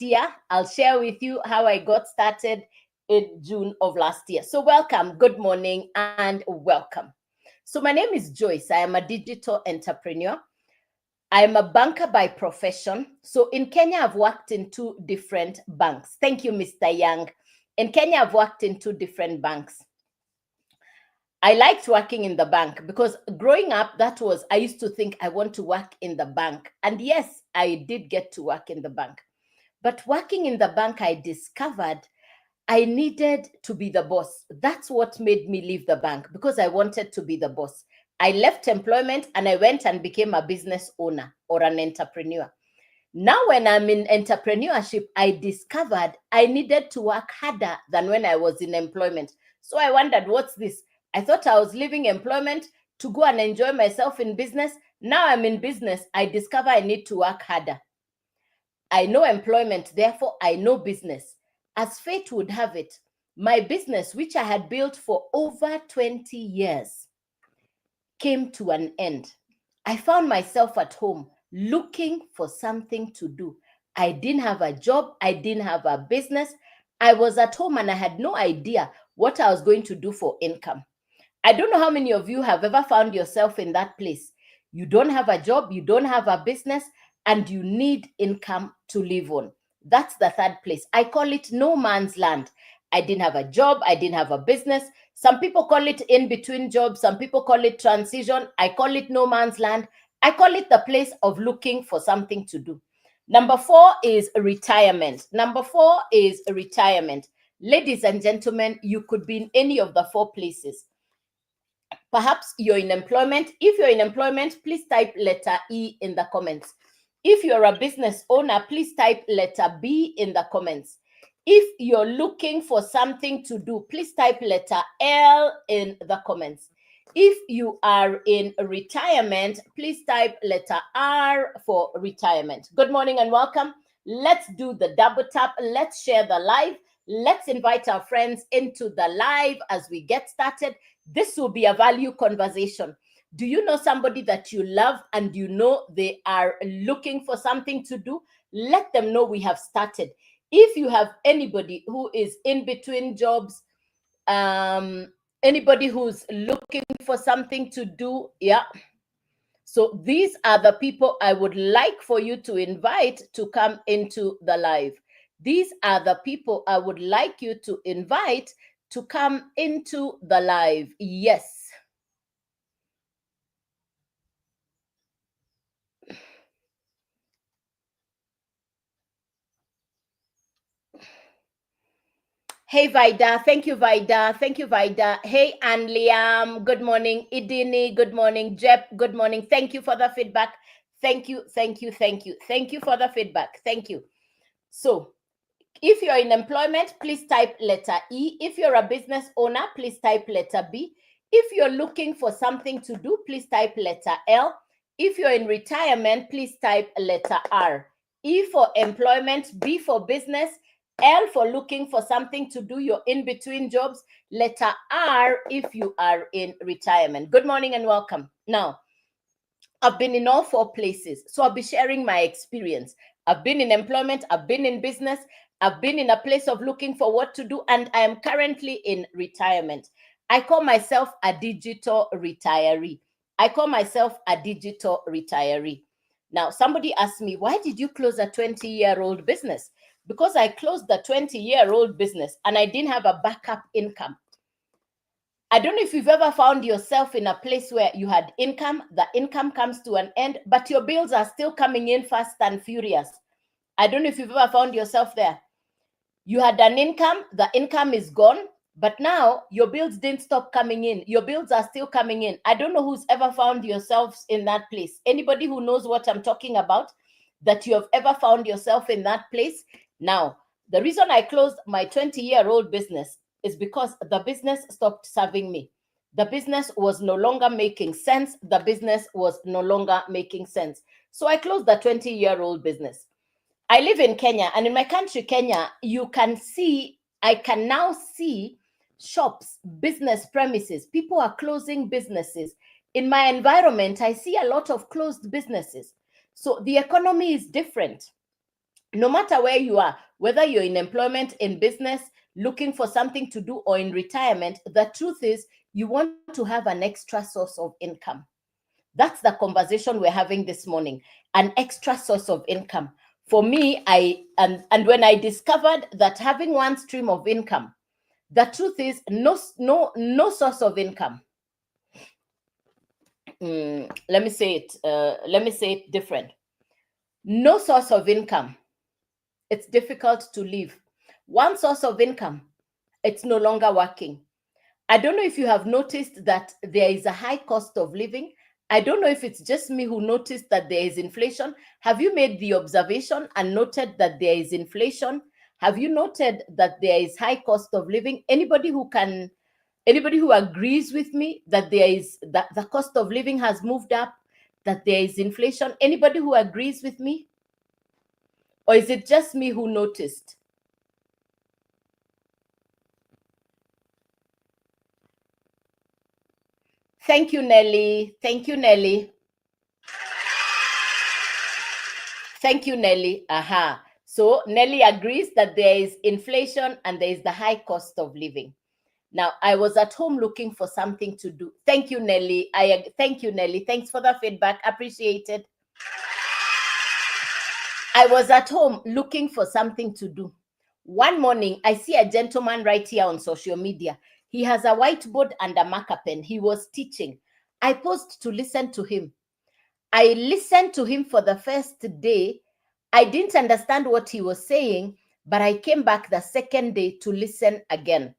year. I'll share with you how I got started in June of last year. So welcome, good morning, and welcome. So my name is Joyce. I am a digital entrepreneur. I am a banker by profession. So in Kenya, I've worked in two different banks. Thank you, Mr. Young. In Kenya, I've worked in two different banks. I liked working in the bank because growing up, I used to think I want to work in the bank. And yes, I did get to work in the bank. But working in the bank, I discovered I needed to be the boss. That's what made me leave the bank, because I wanted to be the boss. I left employment and I went and became a business owner or an entrepreneur. Now, when I'm in entrepreneurship, I discovered I needed to work harder than when I was in employment. So I wondered, what's this? I thought I was leaving employment to go and enjoy myself in business. Now I'm in business. I discover I need to work harder. I know employment, therefore I know business. As fate would have it, my business, which I had built for over 20 years, came to an end. I found myself at home looking for something to do. I didn't have a job. I didn't have a business. I was at home and I had no idea what I was going to do for income. I don't know how many of you have ever found yourself in that place. You don't have a job, you don't have a business, and you need income to live on. That's the third place. I call it no man's land. I didn't have a job, I didn't have a business. Some people call it in between jobs, some people call it transition. I call it no man's land. I call it the place of looking for something to do. Number 4 is retirement. Number 4 is retirement. Ladies and gentlemen, you could be in any of the 4 places. Perhaps you're in employment. If you're in employment, please type letter E in the comments. If you're a business owner, please type letter B in the comments. If you're looking for something to do, please type letter L in the comments. If you are in retirement, please type letter R for retirement. Good morning and welcome. Let's do the double tap. Let's share the live. Let's invite our friends into the live as we get started. This will be a value conversation. Do you know somebody that you love and you know they are looking for something to do? Let them know we have started. If you have anybody who is in between jobs, anybody who's looking for something to do, yeah. So these are the people I would like for you to invite to come into the live. These are the people I would like you to invite to come into the live. Yes. Hey, Vida. Thank you, Vida. Thank you, Vida. Hey, Ann Liam. Good morning. Idini. Good morning. Jep. Good morning. Thank you for the feedback. Thank you. Thank you. Thank you. Thank you for the feedback. Thank you. So, if you're in employment, please type letter E. If you're a business owner, please type letter B. If you're looking for something to do, please type letter L. If you're in retirement, please type letter R. E for employment, B for business, L for looking for something to do, you're in between jobs, letter R if you are in retirement. Good morning and welcome. Now, I've been in all 4 places, so I'll be sharing my experience. I've been in employment, I've been in business, I've been in a place of looking for what to do, and I am currently in retirement. I call myself a digital retiree. I call myself a digital retiree. Now, somebody asked me, why did you close a 20-year-old business? Because I closed the 20-year-old business and I didn't have a backup income. I don't know if you've ever found yourself in a place where you had income, the income comes to an end, but your bills are still coming in fast and furious. I don't know if you've ever found yourself there. You had an income, the income is gone, but now your bills didn't stop coming in. Your bills are still coming in. I don't know who's ever found yourselves in that place. Anybody who knows what I'm talking about, that you have ever found yourself in that place? Now, the reason I closed my 20-year-old business is because the business stopped serving me. The business was no longer making sense. The business was no longer making sense. So I closed the 20-year-old business. I live in Kenya, and in my country, Kenya, I can now see shops, business premises. People are closing businesses. In my environment, I see a lot of closed businesses. So the economy is different. No matter where you are, whether you're in employment, in business, looking for something to do, or in retirement, the truth is you want to have an extra source of income. That's the conversation we're having this morning. An extra source of income. For me, and when I discovered that having one stream of income, the truth is no source of income. Let me say it different. No source of income, it's difficult to live. One source of income, it's no longer working. I don't know if you have noticed that there is a high cost of living. I don't know if it's just me who noticed that there is inflation. Have you made the observation and noted that there is inflation? Have you noted that there is high cost of living? Anybody who agrees with me that that the cost of living has moved up, that there is inflation? Anybody who agrees with me? Or is it just me who noticed? Thank you, Nelly. Thank you, Nelly. Thank you, Nelly. Aha. So Nelly agrees that there is inflation and there is the high cost of living. Now, I was at home looking for something to do. Thank you, Nelly. Thank you, Nelly. Thanks for the feedback. Appreciate it. I was at home looking for something to do. One morning, I see a gentleman right here on social media. He has a whiteboard and a marker pen. He was teaching. I paused to listen to him. I listened to him for the first day. I didn't understand what he was saying, but I came back the second day to listen again.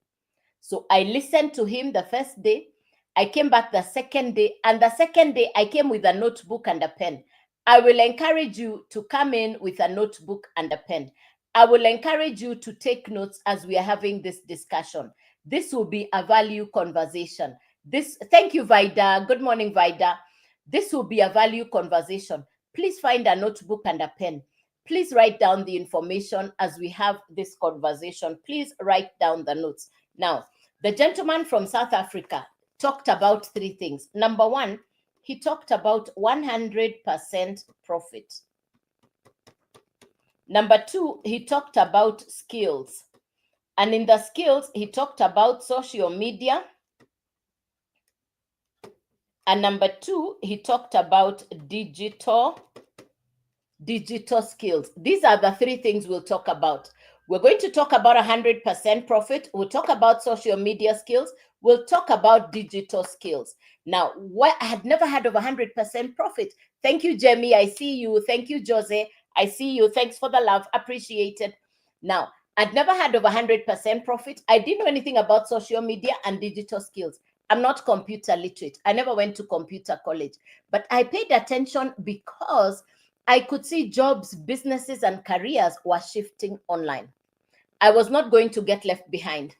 So I listened to him the first day. I came back the second day, and the second day I came with a notebook and a pen. I will encourage you to come in with a notebook and a pen. I will encourage you to take notes as we are having this discussion. This will be a value conversation. Thank you, Vida. Good morning, Vida. This will be a value conversation. Please find a notebook and a pen. Please write down the information as we have this conversation. Please write down the notes. Now, the gentleman from South Africa talked about three things. Number one, he talked about 100% profit. Number two, he talked about skills. And in the skills, he talked about social media. And number two, he talked about digital skills. These are the three things we'll talk about. We're going to talk about 100% profit. We'll talk about social media skills. We'll talk about digital skills. Now, I had never heard of 100% profit. Thank you, Jamie. I see you. Thank you, Jose. I see you. Thanks for the love. Appreciate it. Now, I'd never heard of 100% profit. I didn't know anything about social media and digital skills. I'm not computer literate. I never went to computer college, but I paid attention because I could see jobs, businesses, and careers were shifting online. I was not going to get left behind.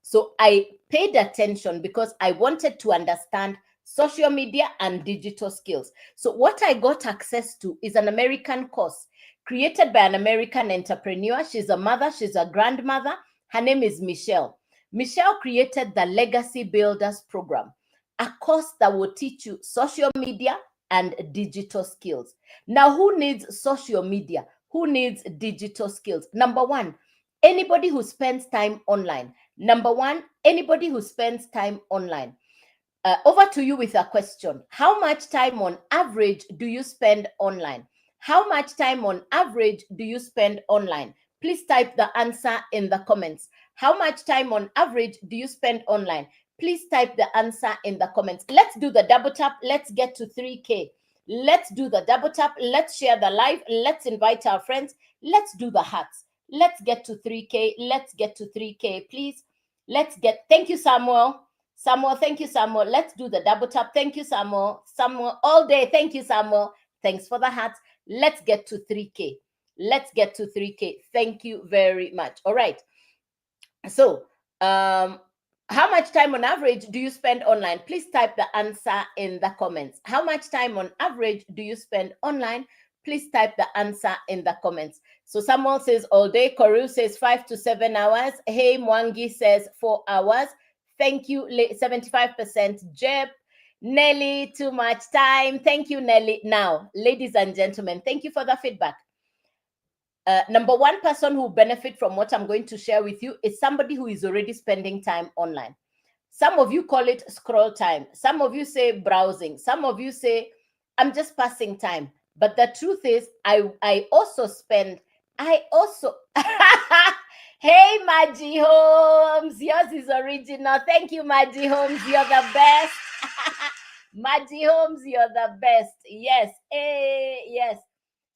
So I paid attention because I wanted to understand social media and digital skills. So what I got access to is an American course created by an American entrepreneur. She's a mother, she's a grandmother. Her name is Michelle. Michelle created the Legacy Builders Program, a course that will teach you social media and digital skills. Now, who needs social media? Who needs digital skills? Number one, anybody who spends time online. Number one, anybody who spends time online. Over to you with a question. How much time on average do you spend online? How much time on average do you spend online? Please type the answer in the comments. How much time on average do you spend online? Please type the answer in the comments. Let's do the double tap. Let's get to 3K. Let's do the double tap. Let's share the live. Let's invite our friends. Let's do the hearts. Let's get to 3K. Let's get to 3K, please. Thank you, Samuel. Samuel, thank you, Samuel. Let's do the double tap. Thank you, Samuel. Samuel, all day. Thank you, Samuel. Thanks for the hearts. Let's get to 3K. Let's get to 3K. Thank you very much. All right. So, how much time on average do you spend online? Please type the answer in the comments. How much time on average do you spend online? Please type the answer in the comments. So Samuel says all day. Koru says 5 to 7 hours. Hey, Mwangi says 4 hours. Thank you, 75%. Jeb, Nelly, too much time. Thank you, Nelly. Now, ladies and gentlemen, thank you for the feedback. Number one person who benefit from what I'm going to share with you is somebody who is already spending time online. Some of you call it scroll time. Some of you say browsing. Some of you say, I'm just passing time. But the truth is, I also hey, Maggie Holmes, yours is original. Thank you, Maggie Holmes. You're the best. Maggie Holmes, you're the best. Yes. Yes.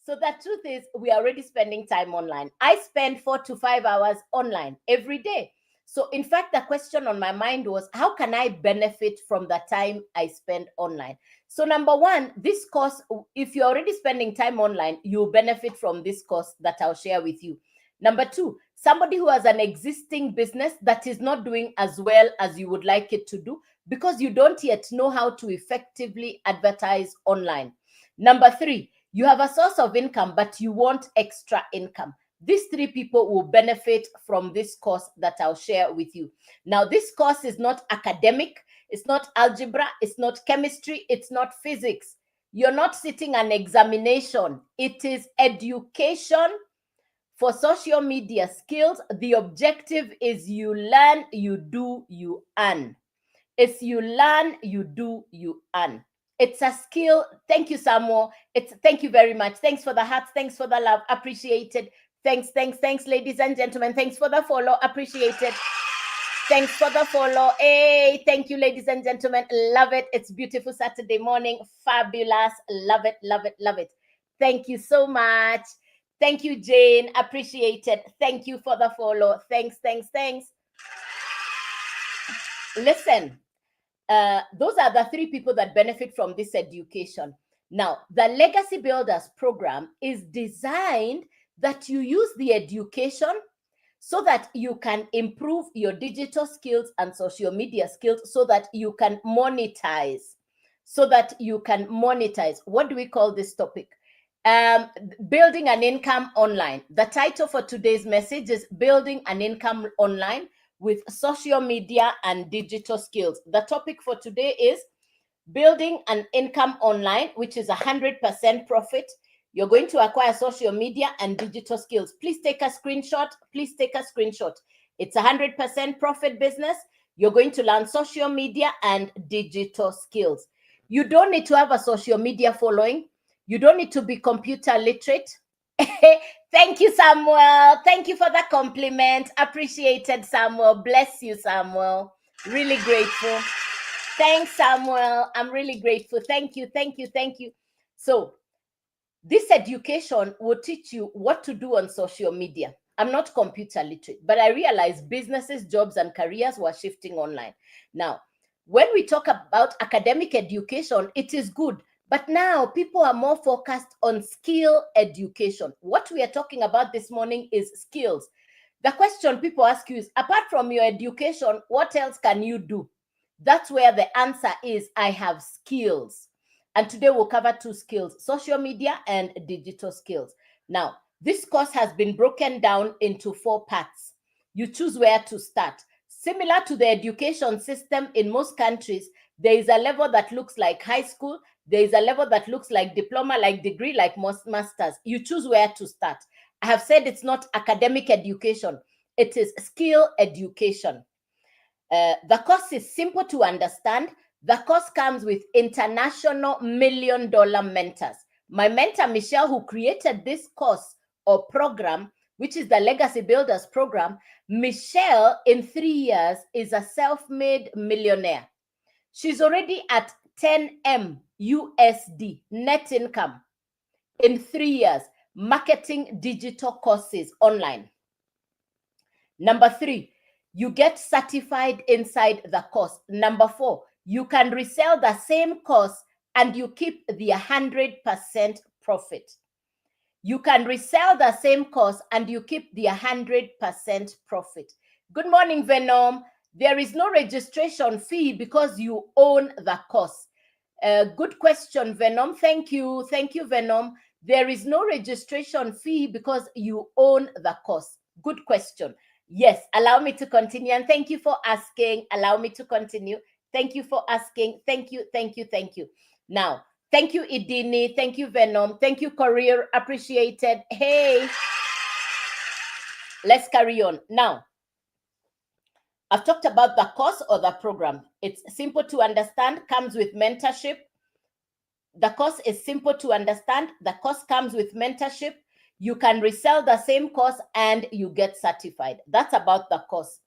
So the truth is, we are already spending time online. I spend 4 to 5 hours online every day. So in fact, the question on my mind was, how can I benefit from the time I spend online? So number one, this course, if you're already spending time online, you benefit from this course that I'll share with you. Number two, somebody who has an existing business that is not doing as well as you would like it to do because you don't yet know how to effectively advertise online. Number three, you have a source of income, but you want extra income. These three people will benefit from this course that I'll share with you. Now, this course is not academic. It's not algebra. It's not chemistry. It's not physics. You're not sitting an examination. It is education for social media skills. The objective is you learn, you do, you earn. It's you learn, you do, you earn. It's a skill. Thank you, Samuel. Thank you very much. Thanks for the hearts. Thanks for the love. Appreciated. Thanks, ladies and gentlemen. Thanks for the follow. Appreciated. Thanks for the follow. Hey, thank you, ladies and gentlemen. Love it. It's beautiful Saturday morning. Fabulous. Love it, love it, love it. Thank you so much. Thank you, Jane. Appreciated. Thank you for the follow. Thanks. Listen, those are the three people that benefit from this education. Now, the Legacy Builders program is designed that you use the education so that you can improve your digital skills and social media skills so that you can monetize. What do we call this topic? Building an income online. The title for today's message is Building an Income Online with Social Media and Digital Skills. The topic for today is Building an Income Online, which is 100% profit. You're going to acquire social media and digital skills. Please take a screenshot. It's 100% profit business. You're going to learn social media and digital skills. You don't need to have a social media following. You don't need to be computer literate. Thank you, Samuel. Thank you for the compliment. Appreciated, Samuel. Bless you, Samuel. Really grateful. Thanks, Samuel. I'm really grateful. Thank you. So, this education will teach you what to do on social media. I'm not computer literate, but I realized businesses, jobs, and careers were shifting online. Now, when we talk about academic education, it is good. But now people are more focused on skill education. What we are talking about this morning is skills. The question people ask you is, apart from your education, what else can you do? That's where the answer is, I have skills. And today we'll cover two skills, social media and digital skills. Now, this course has been broken down into 4 parts. You choose where to start. Similar to the education system in most countries, there is a level that looks like high school. There is a level that looks like diploma, like degree, like masters. You choose where to start. I have said it's not academic education. It is skill education. The course is simple to understand. The course comes with international $1 million mentors. My mentor, Michelle, who created this course or program, which is the Legacy Builders program, Michelle, in 3 years, is a self-made millionaire. She's already at 10M USD net income in 3 years, marketing digital courses online. Number 3, you get certified inside the course. Number 4, you can resell the same course and you keep the 100% profit. You can resell the same course and you keep the 100% profit. Good morning, Venom. There is no registration fee because you own the course. Good question, Venom. Thank you, Venom. There is no registration fee because you own the course. Good question. Yes, allow me to continue. And thank you for asking. Allow me to continue. Thank you for asking. Thank you. Now, thank you, Idini. Thank you, Venom. Thank you, Career. Appreciated. Hey, Let's carry on. Now, I've talked about the course or the program. It's simple to understand, comes with mentorship. The course is simple to understand. The course comes with mentorship. You can resell the same course and you get certified. That's about the course.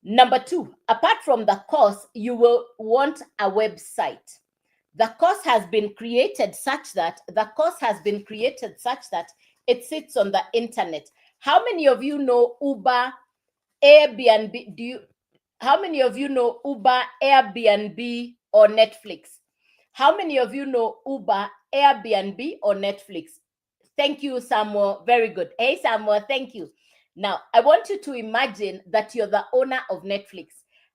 Number two, apart from the course, you will want a website. The course has been created such that it sits on the internet. How many of you know Uber, Airbnb? How many of you know Uber, Airbnb, or Netflix? How many of you know Uber, Airbnb, or Netflix? Thank you, Samuel. Very good. Hey, Samuel, thank you. Now, I want you to imagine that you're the owner of Netflix.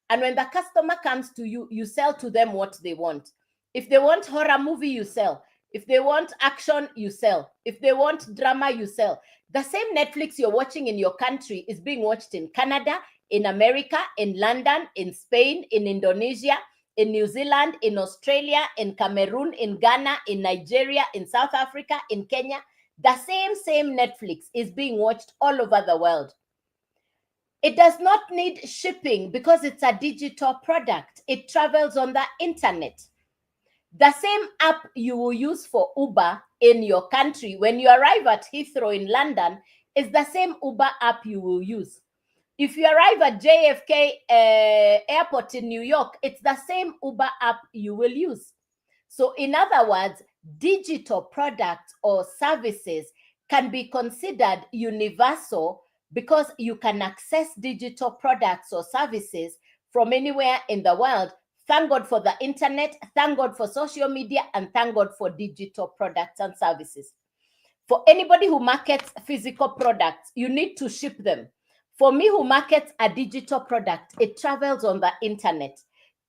And when the customer comes to you, you sell to them what they want. If they want horror movie, you sell. If they want action, you sell. If they want drama, you sell. The same Netflix you're watching in your country is being watched in Canada, in America, in London, in Spain, in Indonesia, in New Zealand, in Australia, in Cameroon, in Ghana, in Nigeria, in South Africa, in Kenya. The same Netflix is being watched all over the world. It does not need shipping because it's a digital product. It travels on the internet. The same app you will use for Uber in your country when you arrive at Heathrow in London is the same Uber app you will use. If you arrive at JFK Airport in New York, it's the same Uber app you will use. So in other words, digital products or services can be considered universal because you can access digital products or services from anywhere in the world. Thank God for the internet, thank God for social media, and thank God for digital products and services. For anybody who markets physical products, you need to ship them. For me who markets a digital product, it travels on the internet.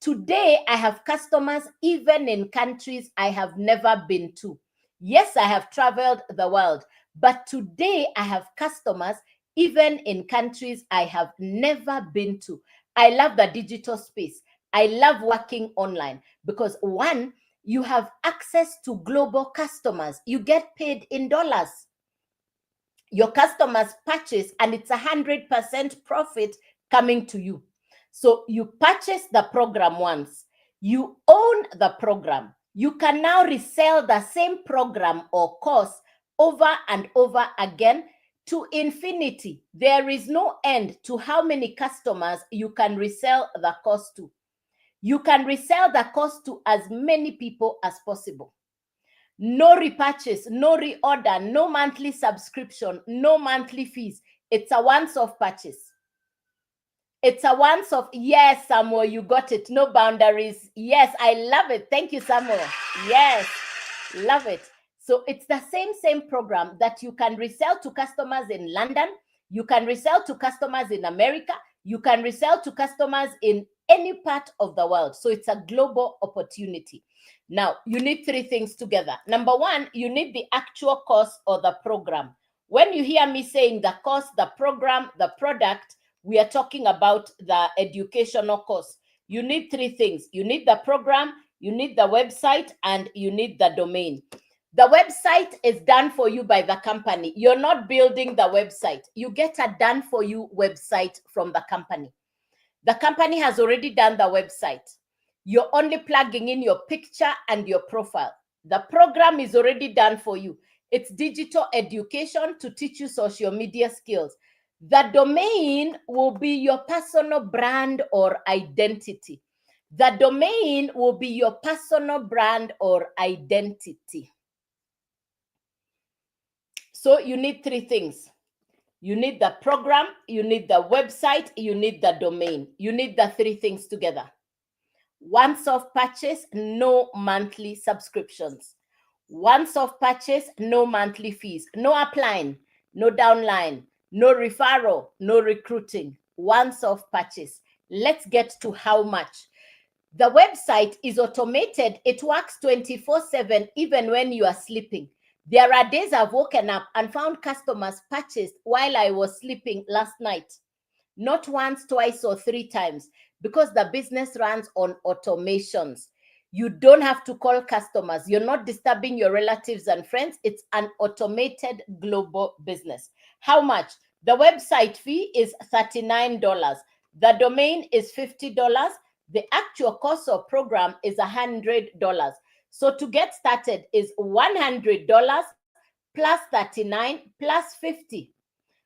Today, I have customers even in countries I have never been to. Yes, I have traveled the world, but today I have customers even in countries I have never been to. I love the digital space. I love working online because one, you have access to global customers. You get paid in dollars. Your customers purchase and it's 100% profit coming to you. So you purchase the program once, you own the program. You can now resell the same program or course over and over again to infinity. There is no end to how many customers you can resell the course to. You can resell the course to as many people as possible. No repurchase, no reorder, no monthly subscription, no monthly fees. It's a once-off purchase. It's a once-off. Yes, Samuel, you got it. No boundaries. Yes, I love it. Thank you, Samuel. Yes, love it. So it's the same program that you can resell to customers in London. You can resell to customers in America. You can resell to customers in any part of the world. So it's a global opportunity. Now, you need three things together. Number one, you need the actual course or the program. When you hear me saying the course, the program, the product, we are talking about the educational course. You need three things. You need the program, you need the website, and you need the domain. The website is done for you by the company. You're not building the website. You get a done for you website from the company. The company has already done the website. You're only plugging in your picture and your profile. The program is already done for you. It's digital education to teach you social media skills. The domain will be your personal brand or identity. The domain will be your personal brand or identity. So you need three things. You need the program, you need the website, you need the domain. You need the three things together. Once-off purchase, no monthly subscriptions. Once-off purchase, no monthly fees. No upline, no downline, no referral, no recruiting. Once-off purchase. Let's get to how much. The website is automated. It works 24/7 even when you are sleeping. There are days I've woken up and found customers purchased while I was sleeping last night. Not once, twice, or three times, because the business runs on automations. You don't have to call customers. You're not disturbing your relatives and friends. It's an automated global business. How much? The website fee is $39. The domain is $50. The actual cost of program is $100. So to get started is $100 plus 39 plus 50.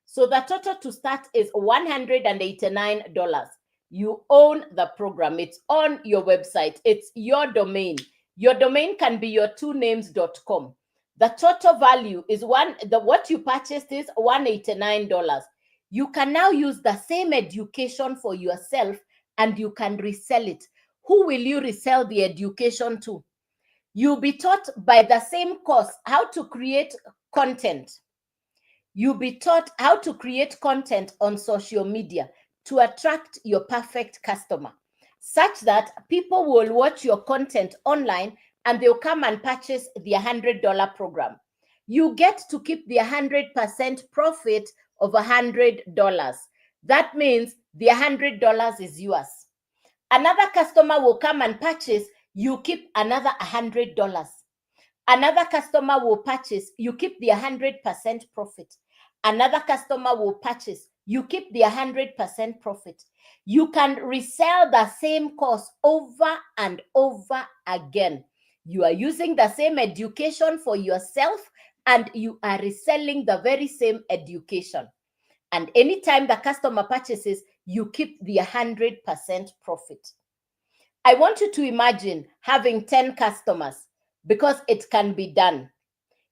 So the total to start is $189. You own the program. It's on your website. It's your domain. Your domain can be your twonames.com. The total value is what you purchased is $189. You can now use the same education for yourself and you can resell it. Who will you resell the education to? You'll be taught by the same course how to create content. You'll be taught how to create content on social media to attract your perfect customer, such that people will watch your content online and they'll come and purchase the $100 program. You get to keep the 100% profit of $100. That means the $100 is yours. Another customer will come and purchase, you keep another $100. Another customer will purchase, you keep the 100% profit. Another customer will purchase, you keep the 100% profit. You can resell the same course over and over again. You are using the same education for yourself and you are reselling the very same education. And anytime the customer purchases, you keep the 100% profit. I want you to imagine having 10 customers because it can be done.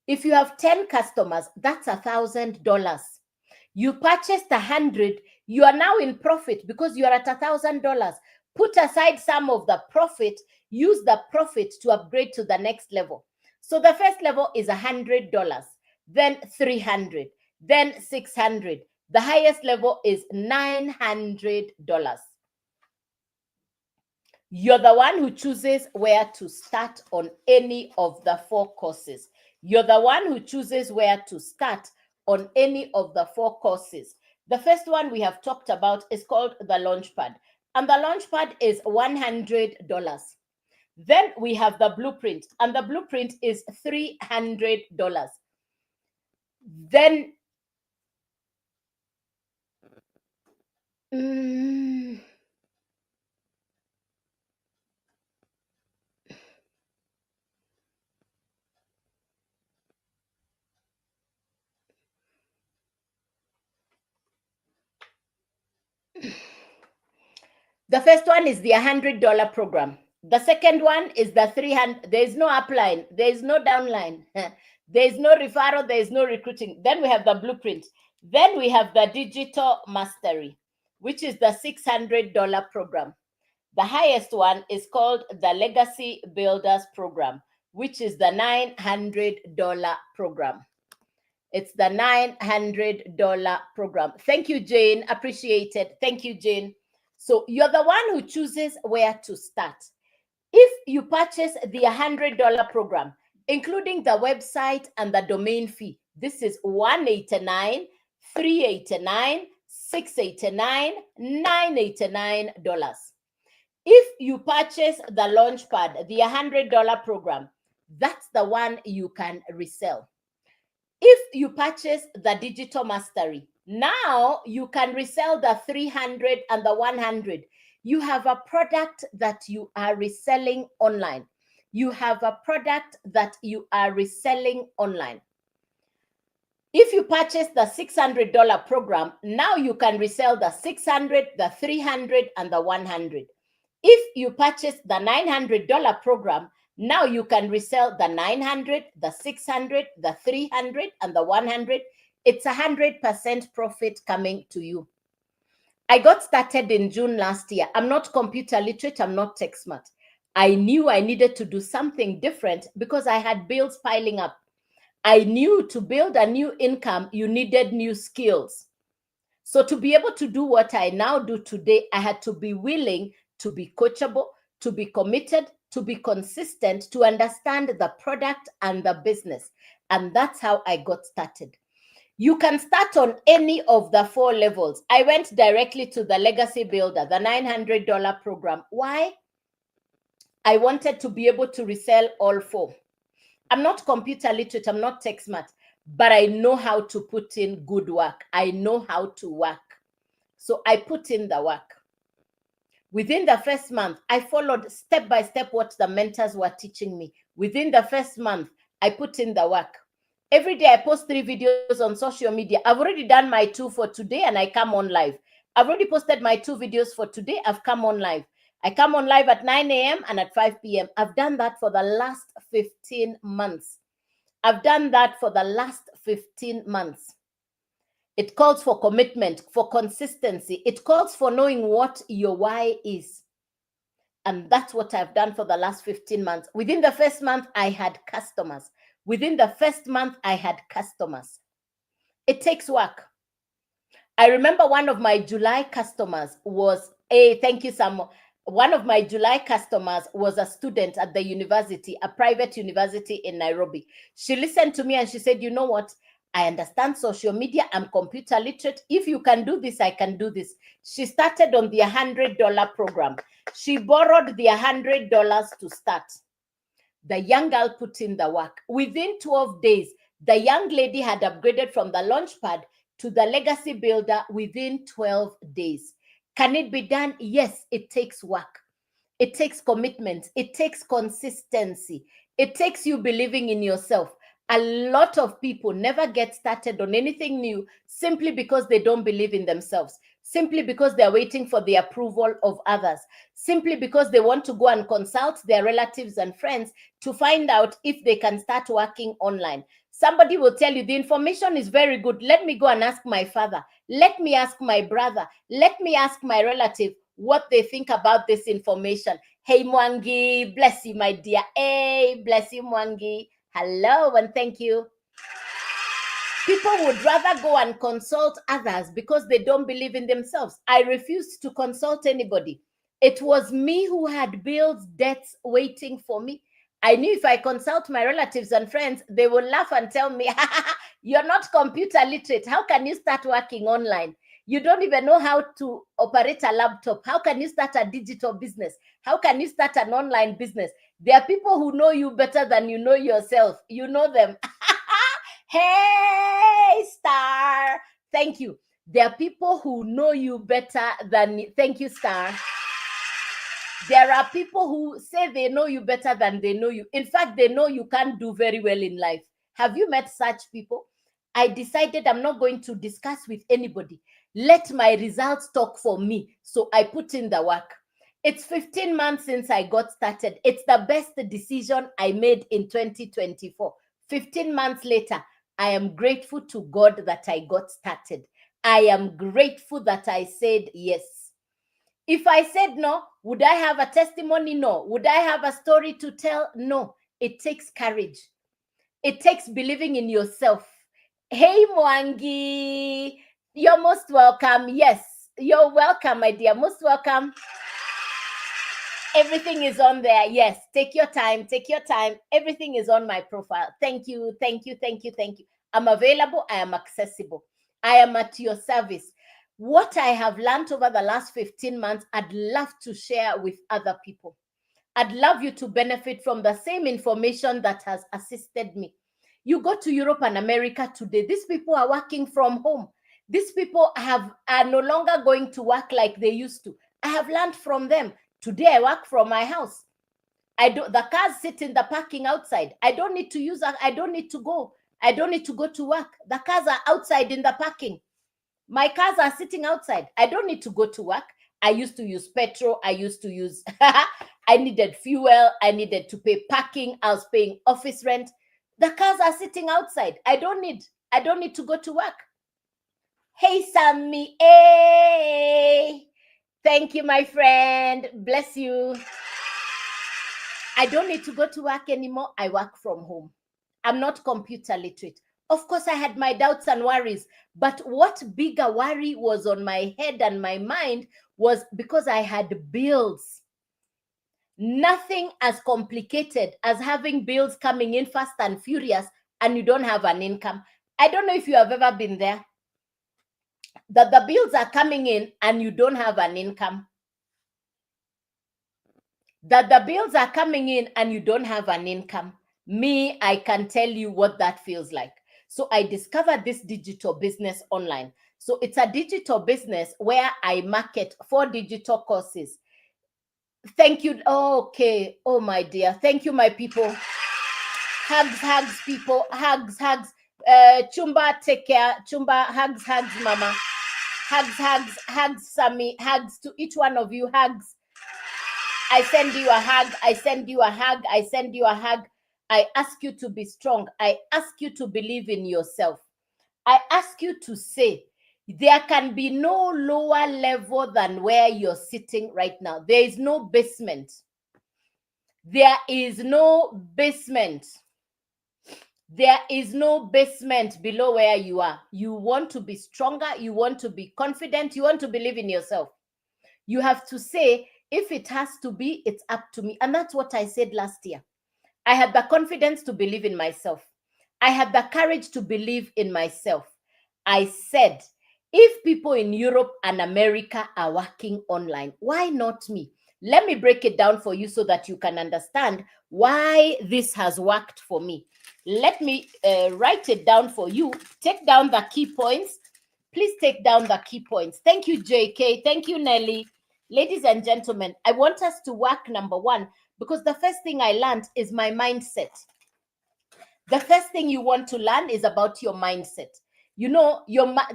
If you have 10 customers, that's $1,000. You purchased 100, you are now in profit because you are at $1,000. Put aside some of the profit, use the profit to upgrade to the next level. So the first level is $100, then $300, then $600. The highest level is $900. You're the one who chooses where to start on any of the 4 courses. You're the one who chooses where to start on any of the 4 courses. The first one we have talked about is called the Launchpad, and the Launchpad is $100. Then we have the Blueprint, and the Blueprint is $300. Then the first one is the $100 program. The second one is the 300. There is no upline. There is no downline. There is no referral. There is no recruiting. Then we have the Blueprint. Then we have the Digital Mastery, which is the $600 program. The highest one is called the Legacy Builders Program, which is the $900 program. It's the $900 program. Thank you, Jane. Appreciate it. Thank you, Jane. So you're the one who chooses where to start. If you purchase the $100 program, including the website and the domain fee, this is $189, $389, $689, $989. If you purchase the Launchpad, the $100 program, that's the one you can resell. If you purchase the Digital Mastery, now you can resell the 300 and the 100. You have a product that you are reselling online. You have a product that you are reselling online. If you purchase the $600 program, now you can resell the 600, the 300, and the 100. If you purchase the $900 program, now you can resell the 900, the 600, the 300, and the 100. It's 100% profit coming to you. I got started in June last year. I'm not computer literate. I'm not tech smart. I knew I needed to do something different because I had bills piling up. I knew to build a new income, you needed new skills. So to be able to do what I now do today, I had to be willing to be coachable, to be committed, to be consistent, to understand the product and the business. And that's how I got started. You can start on any of the 4 levels. I went directly to the Legacy Builder, the $900 program. Why? I wanted to be able to resell all 4. I'm not computer literate, I'm not tech smart, but I know how to put in good work. I know how to work. So I put in the work. Within the first month, I followed step by step what the mentors were teaching me. Within the first month, I put in the work. Every day I post 3 videos on social media. I've already done my 2 for today and I come on live. I've already posted my 2 videos for today. I've come on live. I come on live at 9 a.m. and at 5 p.m. I've done that for the last 15 months. I've done that for the last 15 months. It calls for commitment, for consistency. It calls for knowing what your why is. And that's what I've done for the last 15 months. Within the first month, I had customers. Within the first month, I had customers. It takes work. I remember one of my July customers was thank you, Sam. One of my July customers was a student at the university, a private university in Nairobi. She listened to me and she said, you know what? I understand social media. I'm computer literate. If you can do this, I can do this. She started on the $100 program. She borrowed the $100 to start. The young girl put in the work. Within 12 days, the young lady had upgraded from the Launchpad to the Legacy Builder within 12 days. Can it be done? Yes, it takes work. It takes commitment. It takes consistency. It takes you believing in yourself. A lot of people never get started on anything new simply because they don't believe in themselves, simply because they're waiting for the approval of others, simply because they want to go and consult their relatives and friends to find out if they can start working online. Somebody will tell you the information is very good. Let me go and ask my father. Let me ask my brother. Let me ask my relative what they think about this information. Hey, Mwangi, bless you, my dear. Hey, bless you, Mwangi. Hello, and thank you. People would rather go and consult others because they don't believe in themselves. I refused to consult anybody. It was me who had bills, debts waiting for me. I knew if I consult my relatives and friends, they will laugh and tell me, you're not computer literate. How can you start working online? You don't even know how to operate a laptop. How can you start a digital business? How can you start an online business? There are people who know you better than you know yourself. You know them. Hey, Star. Thank you. There are people who know you better than, thank you, Star. There are people who say they know you better than they know you. In fact, they know you can't do very well in life. Have you met such people? I decided I'm not going to discuss with anybody. Let my results talk for me. So I put in the work. It's 15 months since I got started. It's the best decision I made in 2024. 15 months later, I am grateful to God that I got started. I am grateful that I said yes. If I said no, would I have a testimony? No. Would I have a story to tell? No. It takes courage. It takes believing in yourself. Hey, Mwangi, you're most welcome. Yes, you're welcome, my dear. Most welcome. Everything is on there. Yes, take your time. Take your time. Everything is on my profile. Thank you. Thank you. Thank you. Thank you. I'm available. I am accessible. I am at your service. What I have learned over the last 15 months, I'd love to share with other people. I'd love you to benefit from the same information that has assisted me. You go to Europe and America today, these people are working from home. These people are no longer going to work like they used to. I have learned from them. Today I work from my house. The cars sit in the parking outside. I don't need to go. I don't need to go to work. The cars are outside in the parking. My cars are sitting outside. I don't need to go to work. I used to use petrol. I used to use, I needed fuel. I needed to pay parking. I was paying office rent. The cars are sitting outside. I don't need to go to work. Hey, Sammy. Hey. Thank you, my friend. Bless you. I don't need to go to work anymore. I work from home. I'm not computer literate. Of course, I had my doubts and worries, but what bigger worry was on my head and my mind was because I had bills. Nothing as complicated as having bills coming in fast and furious and you don't have an income. I don't know if you have ever been there. That the bills are coming in and you don't have an income. That the bills are coming in and you don't have an income. Me, I can tell you what that feels like. So I discovered this digital business online. So it's a digital business where I market 4 digital courses. Thank you. Okay. Oh, my dear. Thank you, my people. Hugs, people. Hugs. Chumba, take care. Chumba, hugs, mama. Hugs, Sammy. Hugs to each one of you. Hugs. I send you a hug. I send you a hug. I send you a hug. I ask you to be strong. I ask you to believe in yourself. I ask you to say, there can be no lower level than where you're sitting right now. There is no basement. There is no basement. There is no basement below where you are. You want to be stronger. You want to be confident. You want to believe in yourself. You have to say, if it has to be, it's up to me. And that's what I said last year. I had the confidence to believe in myself. I had the courage to believe in myself. I said, if people in Europe and America are working online, why not me? Let me break it down for you so that you can understand why this has worked for me. Let me write it down for you. Take down the key points. Please take down the key points. Thank you, JK. Thank you, Nelly. Ladies and gentlemen, I want us to work number one, because the first thing I learned is my mindset. The first thing you want to learn is about your mindset. You know,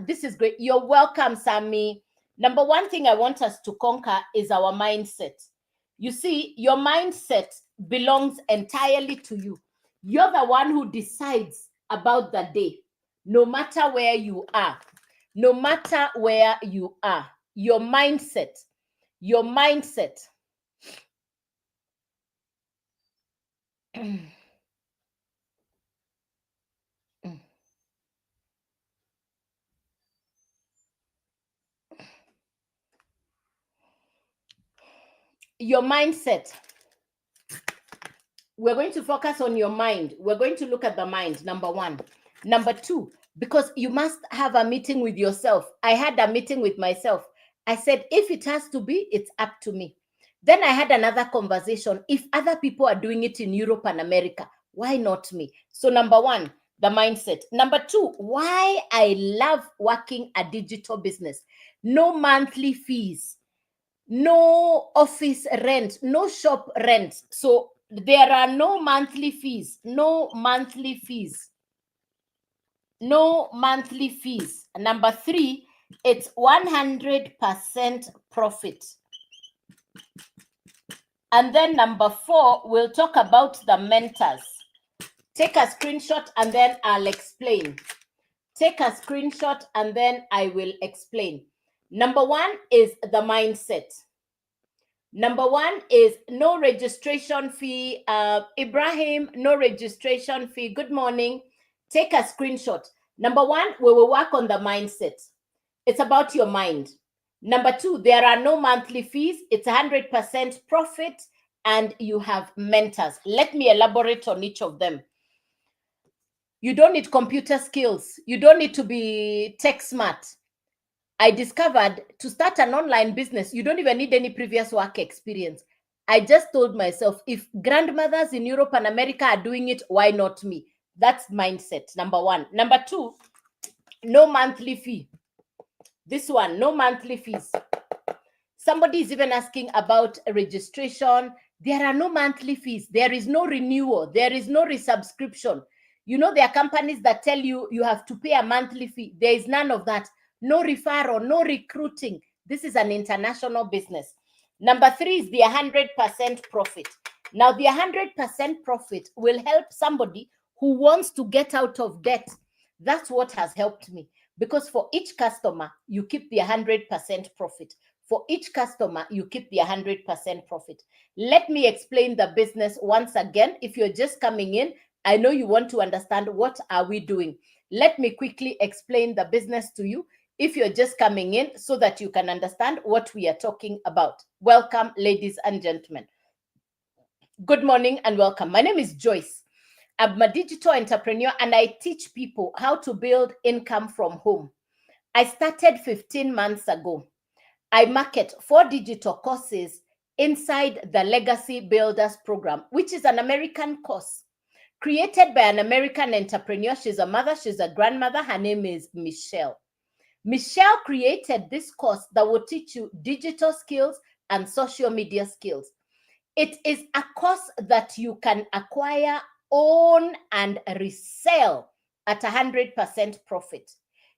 this is great. You're welcome, Sammy. Number one thing I want us to conquer is our mindset. You see, your mindset belongs entirely to you. You're the one who decides about the day, no matter where you are. No matter where you are, your mindset. Your mindset. Your mindset. We're going to focus on your mind. We're going to look at the mind, number one. Number two, because you must have a meeting with yourself. I had a meeting with myself. I said, if it has to be, it's up to me. Then I had another conversation. If other people are doing it in Europe and America, why not me? So number one, the mindset. Number two, why I love working a digital business. No monthly fees, no office rent, no shop rent. So there are no monthly fees, no monthly fees, no monthly fees. Number three, it's 100% profit. And then number four, we'll talk about the mentors. Take a screenshot and then I'll explain. Take a screenshot and then I will explain. Number one is the mindset. Number one is no registration fee. Ibrahim, no registration fee. Good morning. Take a screenshot. Number one, we will work on the mindset. It's about your mind. Number two, there are no monthly fees. It's 100% profit and you have mentors. Let me elaborate on each of them. You don't need computer skills. You don't need to be tech smart. I discovered to start an online business, you don't even need any previous work experience. I just told myself, if grandmothers in Europe and America are doing it, why not me? That's mindset, number one. Number two, no monthly fee. This one, no monthly fees. Somebody is even asking about registration. There are no monthly fees. There is no renewal. There is no resubscription. You know, there are companies that tell you you have to pay a monthly fee. There is none of that. No referral, no recruiting. This is an international business. Number three is the 100% profit. Now, the 100% profit will help somebody who wants to get out of debt. That's what has helped me. Because for each customer, you keep the 100% profit. For each customer, you keep the 100% profit. Let me explain the business once again. If you're just coming in, I know you want to understand what are we doing. Let me quickly explain the business to you if you're just coming in so that you can understand what we are talking about. Welcome, ladies and gentlemen. Good morning and welcome. My name is Joyce. I'm a digital entrepreneur and I teach people how to build income from home. I started 15 months ago. I market 4 digital courses inside the Legacy Builders Program, which is an American course. created by an American entrepreneur. She's a mother, she's a grandmother. Her name is Michelle. Michelle created this course that will teach you digital skills and social media skills. It is a course that you can acquire, own, and resell at 100% profit.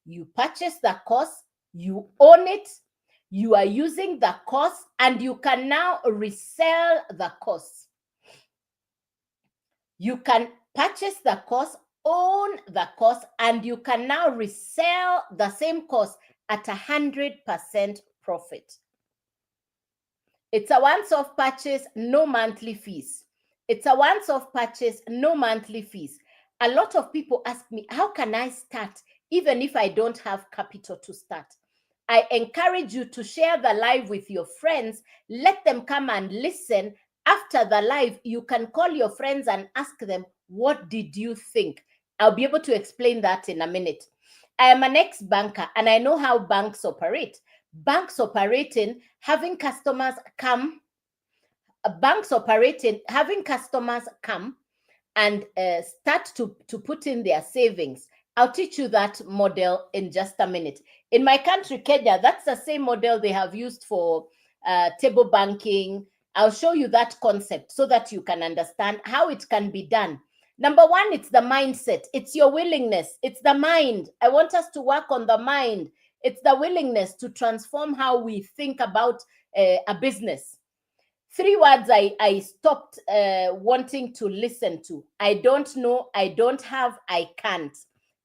You purchase the course, you own it, you are using the course, and you can now resell the course. You can purchase the course, own the course, and you can now resell the same course at 100% profit. It's a once-off purchase, no monthly fees. It's a once-off purchase, no monthly fees. A lot of people ask me, how can I start even if I don't have capital to start? I encourage you to share the live with your friends. Let them come and listen. After the live, you can call your friends and ask them, what did you think? I'll be able to explain that in a minute. I am an ex-banker and I know how banks operate. Banks operating, having customers come and start to put in their savings. I'll teach you that model in just a minute. In my country, Kenya, that's the same model they have used for table banking. I'll show you that concept so that you can understand how it can be done. Number one, it's the mindset. It's your willingness. It's the mind. I want us to work on the mind. It's the willingness to transform how we think about a business. 3 words I stopped wanting to listen to. I don't know, I don't have, I can't.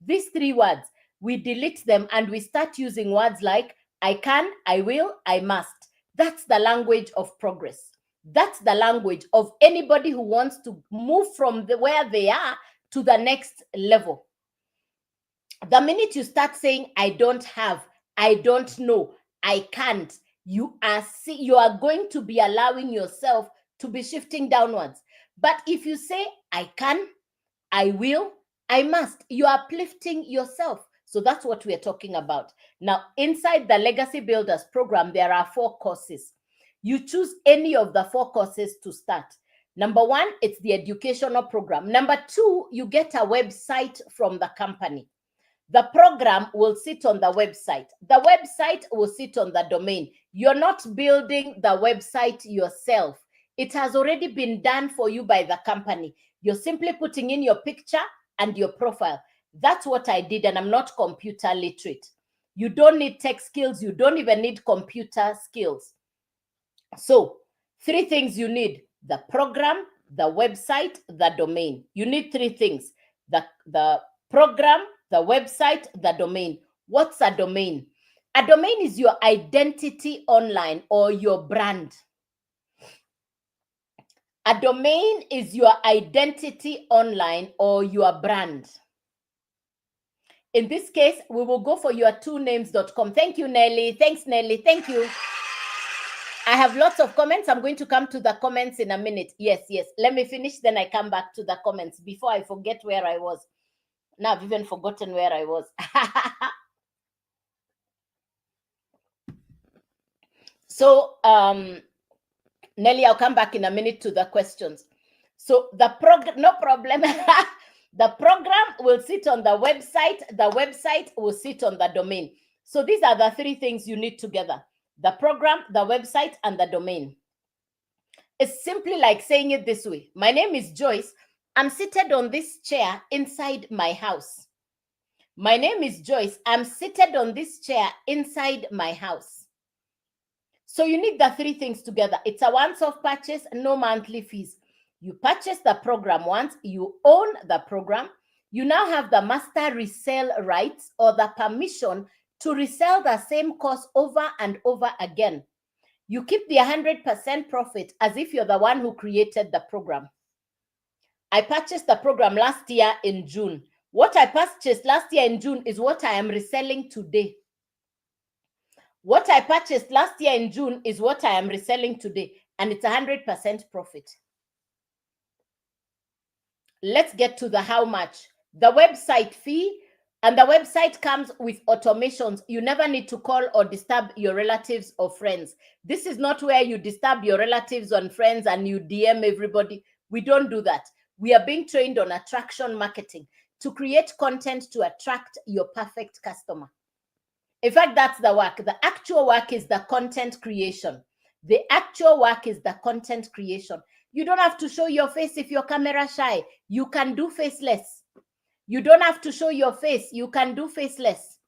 These 3 words, we delete them and we start using words like I can, I will, I must. That's the language of progress. That's the language of anybody who wants to move from where they are to the next level. The minute you start saying, I don't have, I don't know, I can't, you are going to be allowing yourself to be shifting downwards. But if you say, I can, I will, I must, you are uplifting yourself. So that's what we're talking about. Now, inside the Legacy Builders program, there are 4 courses. You choose any of the 4 courses to start. Number 1, it's the educational program. Number 2, you get a website from the company. The program will sit on the website. The website will sit on the domain. You're not building the website yourself. It has already been done for you by the company. You're simply putting in your picture and your profile. That's what I did, and I'm not computer literate. You don't need tech skills. You don't even need computer skills. So 3 things you need: the program, the website, the domain. You need 3 things: the program, the website, the domain. What's a domain? A domain is your identity online or your brand. A domain is your identity online or your brand. In this case, we will go for your2names.com. Thank you, Nelly. Thanks, Nelly. Thank you. I have lots of comments. I'm going to come to the comments in a minute. Yes. Let me finish, then I come back to the comments before I forget where I was. Now I've even forgotten where I was. So, Nelly, I'll come back in a minute to the questions. So the program, no problem. The program will sit on the website. The website will sit on the domain. So these are the 3 things you need together: the program, the website, and the domain. It's simply like saying it this way. My name is Joyce. I'm seated on this chair inside my house. My name is Joyce. I'm seated on this chair inside my house. So you need the 3 things together. It's a once-off purchase, no monthly fees. You purchase the program once, you own the program. You now have the master resale rights or the permission to resell the same course over and over again. You keep the 100% profit as if you're the one who created the program. I purchased the program last year in June. What I purchased last year in June is what I am reselling today. What I purchased last year in June is what I am reselling today, and it's 100% profit. Let's get to the how much. The website fee, and the website comes with automations. You never need to call or disturb your relatives or friends. This is not where you disturb your relatives and friends and you DM everybody. We don't do that. We are being trained on attraction marketing to create content to attract your perfect customer. In fact, that's the work. The actual work is the content creation. The actual work is the content creation. You don't have to show your face if you're camera shy. You can do faceless. You don't have to show your face. You can do faceless.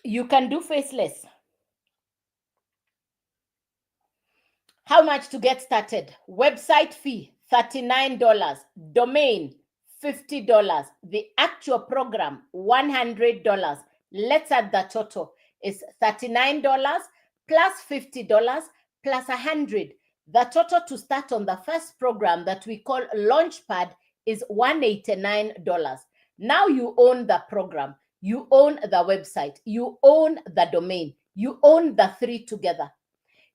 You can do faceless. How much to get started? Website fee, $39. Domain, $50. The actual program, $100. Let's add the total. It's $39 plus $50 plus $100. The total to start on the first program that we call Launchpad is $189. Now you own the program. You own the website. You own the domain. You own the three together.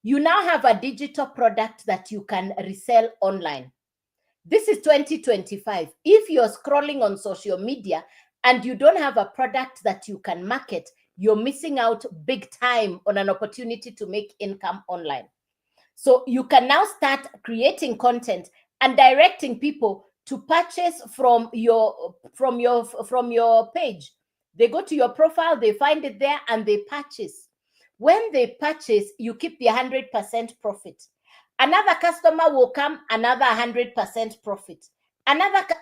You now have a digital product that you can resell online. This is 2025. If you're scrolling on social media and you don't have a product that you can market, you're missing out big time on an opportunity to make income online. So you can now start creating content and directing people to purchase from your page. They go to your profile, they find it there, and they purchase. When they purchase, you keep the 100% profit. Another customer will come, another 100% profit.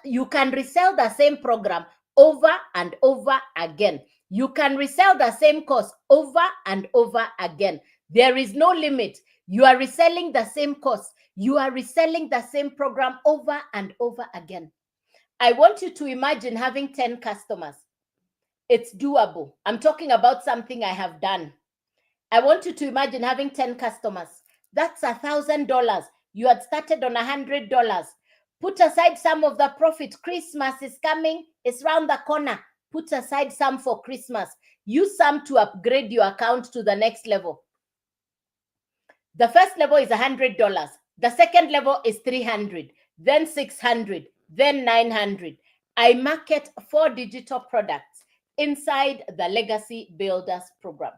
You can resell the same program over and over again. You can resell the same course over and over again. There is no limit. You are reselling the same course. You are reselling the same program over and over again. I want you to imagine having 10 customers. It's doable. I'm talking about something I have done. I want you to imagine having 10 customers. That's $1,000. You had started on $100. Put aside some of the profit. Christmas is coming. It's round the corner. Put aside some for Christmas. Use some to upgrade your account to the next level. The first level is $100. The second level is $300, then $600, then $900. I market 4 digital products inside the Legacy Builders program.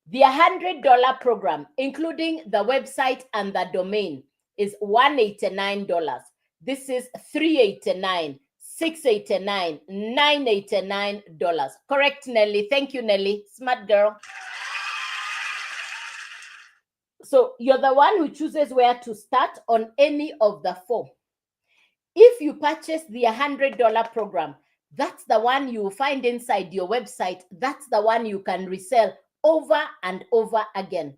The $100 program, including the website and the domain, is $189. This is $389, $689, $989. Correct, Nelly? Thank you, Nelly. Smart girl. So you're the one who chooses where to start on any of the 4. If you purchase the $100 program, that's the one you will find inside your website. That's the one you can resell over and over again.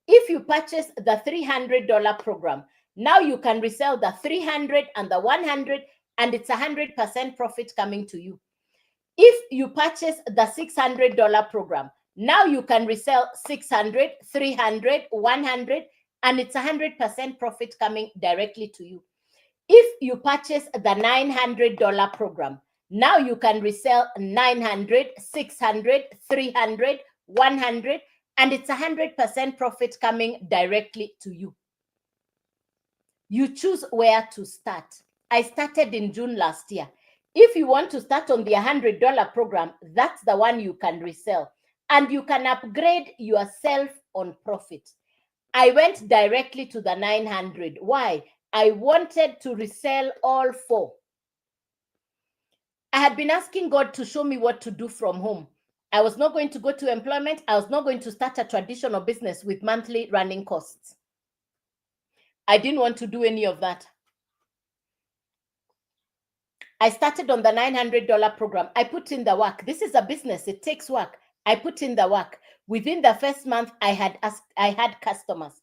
If you purchase the $300 program, now you can resell the 300 and the 100, and it's 100% profit coming to you. If you purchase the $600 program, now you can resell 600, 300, 100, and it's 100% profit coming directly to you. If you purchase the $900 program, now you can resell 900, 600, 300, 100, and it's 100% profit coming directly to you. You choose where to start. I started in June last year. If you want to start on the $100 program, that's the one you can resell. And you can upgrade yourself on profit. I went directly to the 900. Why? I wanted to resell all 4. I had been asking God to show me what to do from home. I was not going to go to employment. I was not going to start a traditional business with monthly running costs. I didn't want to do any of that. I started on the $900 program. I put in the work. This is a business. It takes work. I put in the work. Within the first month, I had customers.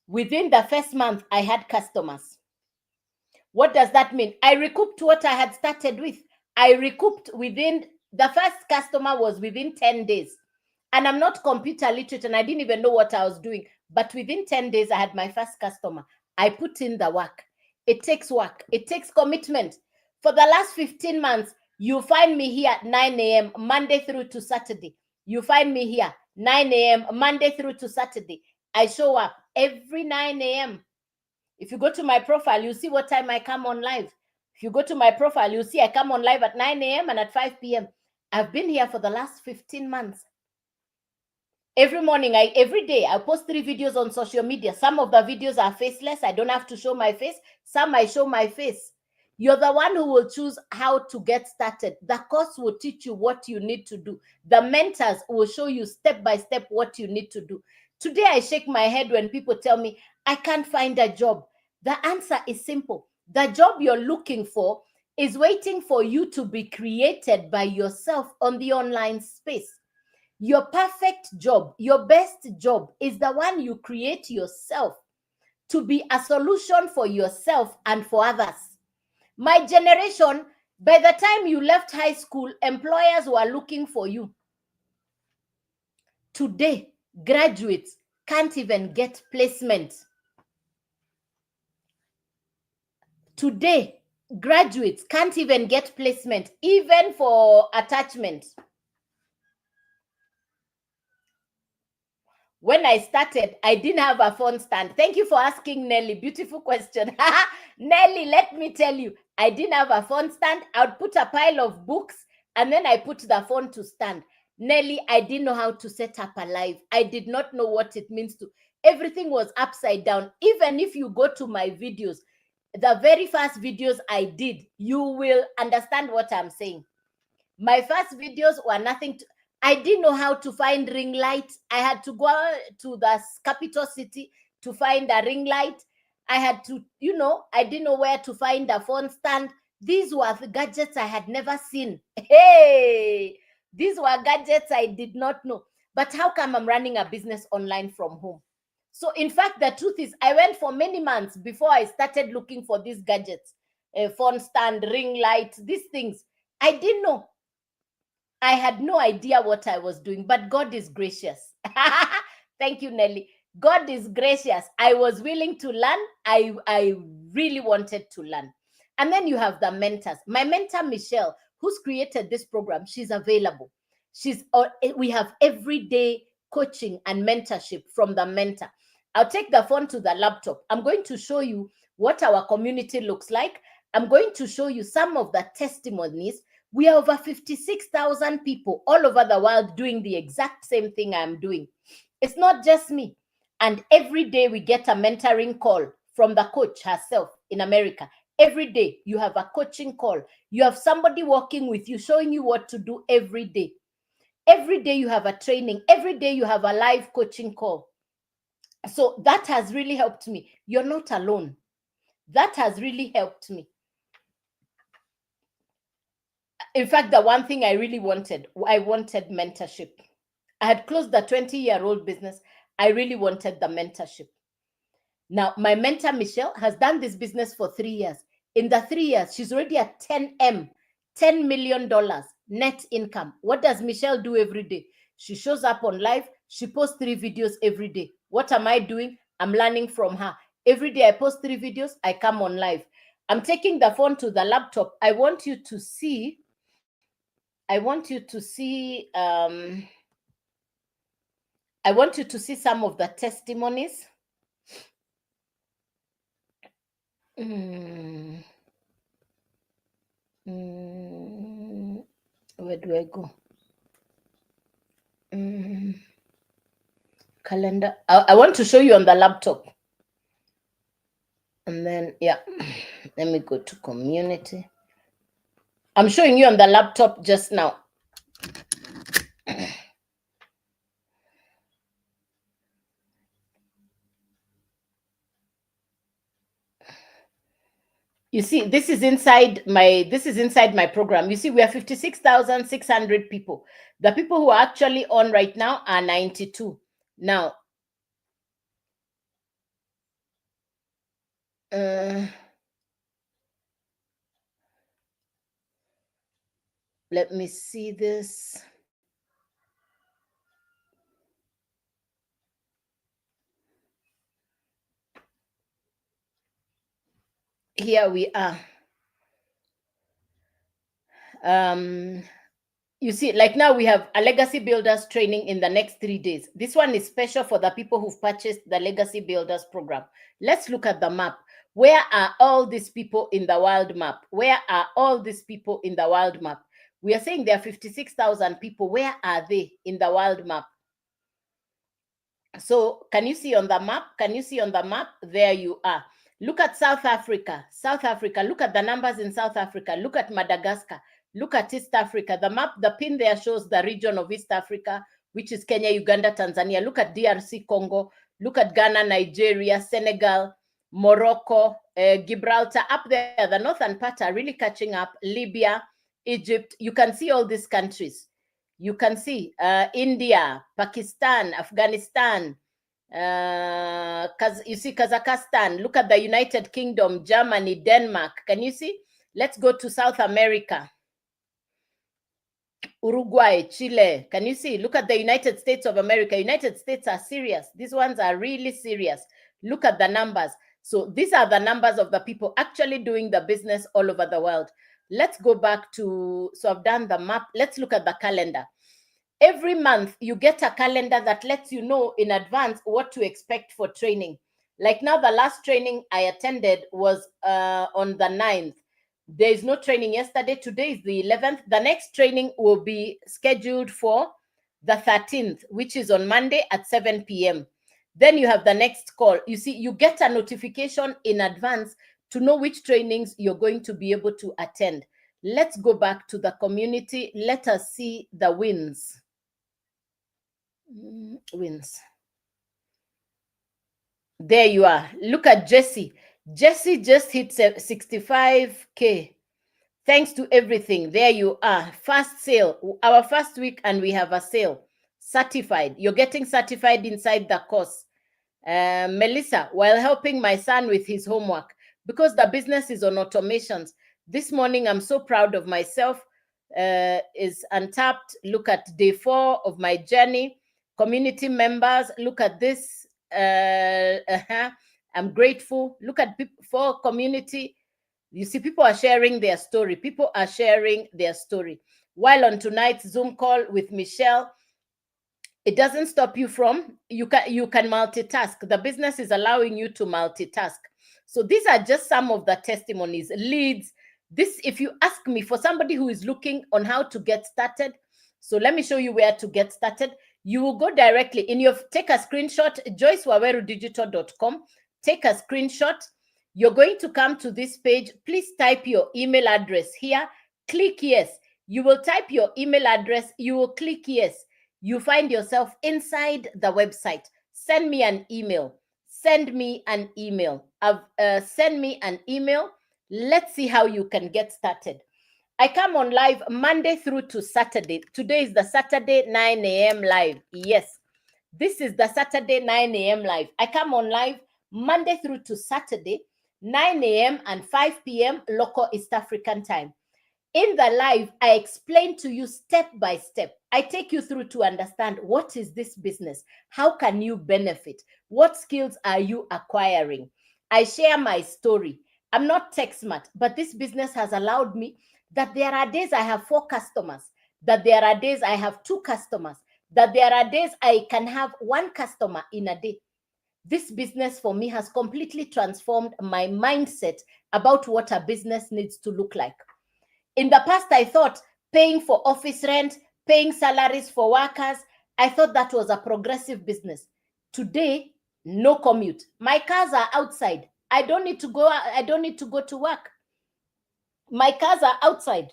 Within the first month, I had customers. What does that mean? I recouped what I had started with. I recouped within, the first customer was within 10 days. And I'm not computer literate and I didn't even know what I was doing. But within 10 days, I had my first customer. I put in the work. It takes work. It takes commitment. For the last 15 months, you find me here at 9 a.m. Monday through to Saturday. You find me here 9 a.m. Monday through to Saturday. I show up every 9 a.m. If you go to my profile, you see what time I come on live. If you go to my profile, you see I come on live at 9 a.m. and at 5 p.m. I've been here for the last 15 months. Every morning, every day, I post 3 videos on social media. Some of the videos are faceless. I don't have to show my face. Some I show my face. You're the one who will choose how to get started. The course will teach you what you need to do. The mentors will show you step by step what you need to do. Today, I shake my head when people tell me, I can't find a job. The answer is simple. The job you're looking for is waiting for you to be created by yourself on the online space. Your perfect job, your best job is the one you create yourself to be a solution for yourself and for others. My generation, by the time you left high school, employers were looking for you. Today, graduates can't even get placement. Today, graduates can't even get placement, even for attachment. When I started, I didn't have a phone stand. Thank you for asking, Nelly. Beautiful question. Nelly, let me tell you, I didn't have a phone stand. I would put a pile of books and then I put the phone to stand. Nelly, I didn't know how to set up a live. I did not know what it means to. Everything was upside down. Even if you go to my videos, the very first videos I did, you will understand what I'm saying. My first videos were nothing to, I didn't know how to find ring light. I had to go to the capital city to find a ring light. I had to, I didn't know where to find a phone stand. These were the gadgets I had never seen. Hey, these were gadgets I did not know. But how come I'm running a business online from home? So in fact, the truth is I went for many months before I started looking for these gadgets, a phone stand, ring light, these things. I didn't know. I had no idea what I was doing, but God is gracious. Thank you, Nelly. God is gracious. I was willing to learn. I really wanted to learn. And then you have the mentors. My mentor, Michelle, who's created this program, she's available. We have everyday coaching and mentorship from the mentor. I'll take the phone to the laptop. I'm going to show you what our community looks like. I'm going to show you some of the testimonies. We are over 56,000 people all over the world doing the exact same thing I'm doing. It's not just me. And every day we get a mentoring call from the coach herself in America. Every day you have a coaching call. You have somebody working with you, showing you what to do every day. Every day you have a training. Every day you have a live coaching call. So that has really helped me. You're not alone. That has really helped me. In fact, the one thing I really wanted, I wanted mentorship. I had closed the 20-year-old business. I really wanted the mentorship. Now, my mentor, Michelle, has done this business for 3 years. In the 3 years, she's already at $10 million net income. What does Michelle do every day? She shows up on live. She posts 3 videos every day. What am I doing? I'm learning from her. Every day I post 3 videos. I come on live. I'm taking the phone to the laptop. I want you to see some of the testimonies. Where do I go? Calendar. I want to show you on the laptop. And then, yeah, let me go to community. I'm showing you on the laptop just now. You see, this is inside my program. You see, we are 56,600 people. The people who are actually on right now are 92. Now, let me see this. Here we are. You see, like now we have a Legacy Builders training in the next 3 days. This one is special for the people who've purchased the Legacy Builders program. Let's look at the map. Where are all these people in the world map? Where are all these people in the world map? We are saying there are 56,000 people. Where are they in the world map? So can you see on the map? Can you see on the map? There you are. Look at South Africa. South Africa. Look at the numbers in South Africa. Look at Madagascar. Look at East Africa. The map, the pin there shows the region of East Africa, which is Kenya, Uganda, Tanzania. Look at DRC Congo. Look at Ghana, Nigeria, Senegal, Morocco, Gibraltar. Up there, the northern part are really catching up. Libya, Egypt. You can see all these countries. You can see India, Pakistan, Afghanistan, you see Kazakhstan. Look at the United Kingdom, Germany, Denmark. Can you see? Let's go to South America. Uruguay, Chile. Can you see? Look at the United States of America. United States are serious. These ones are really serious. Look at the numbers. So these are the numbers of the people actually doing the business all over the world. Let's go back to, so I've done the map. Let's look at the calendar. Every month you get a calendar that lets you know in advance what to expect for training. Like now, the last training I attended was on the 9th. There is no training yesterday. Today is the 11th. The next training will be scheduled for the 13th, which is on Monday at 7 p.m. Then you have the next call. You see, you get a notification in advance to know which trainings you're going to be able to attend. Let's go back to the community. Let us see the wins. Wins. There you are. Look at Jesse. Jesse just hit 65K. Thanks to everything. There you are. First sale. Our first week, and we have a sale. Certified. You're getting certified inside the course. Melissa, while helping my son with his homework, because the business is on automations. This morning, I'm so proud of myself. Is Untapped. Look at day 4 of my journey. Community members, look at this. I'm grateful. Look at people for community. You see, people are sharing their story. People are sharing their story. While on tonight's Zoom call with Michelle, it doesn't stop you from, you can multitask. The business is allowing you to multitask. So these are just some of the testimonies, leads. This, if you ask me, for somebody who is looking on how to get started, so let me show you where to get started. You will go directly in your, take a screenshot, joycewawerudigital.com, take a screenshot. You're going to come to this page. Please type your email address here. Click yes. You will type your email address. You will click yes. You find yourself inside the website. Send me an email. Send me an email. Send me an email. Let's see how you can get started. I come on live Monday through to Saturday. Today is the Saturday 9 a.m. live. Yes, this is the Saturday 9 a.m. live. I come on live Monday through to Saturday, 9 a.m. and 5 p.m. local East African time. In the live, I explain to you step by step. I take you through to understand what is this business? How can you benefit? What skills are you acquiring? I share my story. I'm not tech smart, but this business has allowed me that there are days I have 4 customers, that there are days I have 2 customers, that there are days I can have 1 customer in a day. This business for me has completely transformed my mindset about what a business needs to look like. In the past, I thought paying for office rent, paying salaries for workers, I thought that was a progressive business. Today, no commute. My cars are outside. I don't need to go to work. My cars are outside.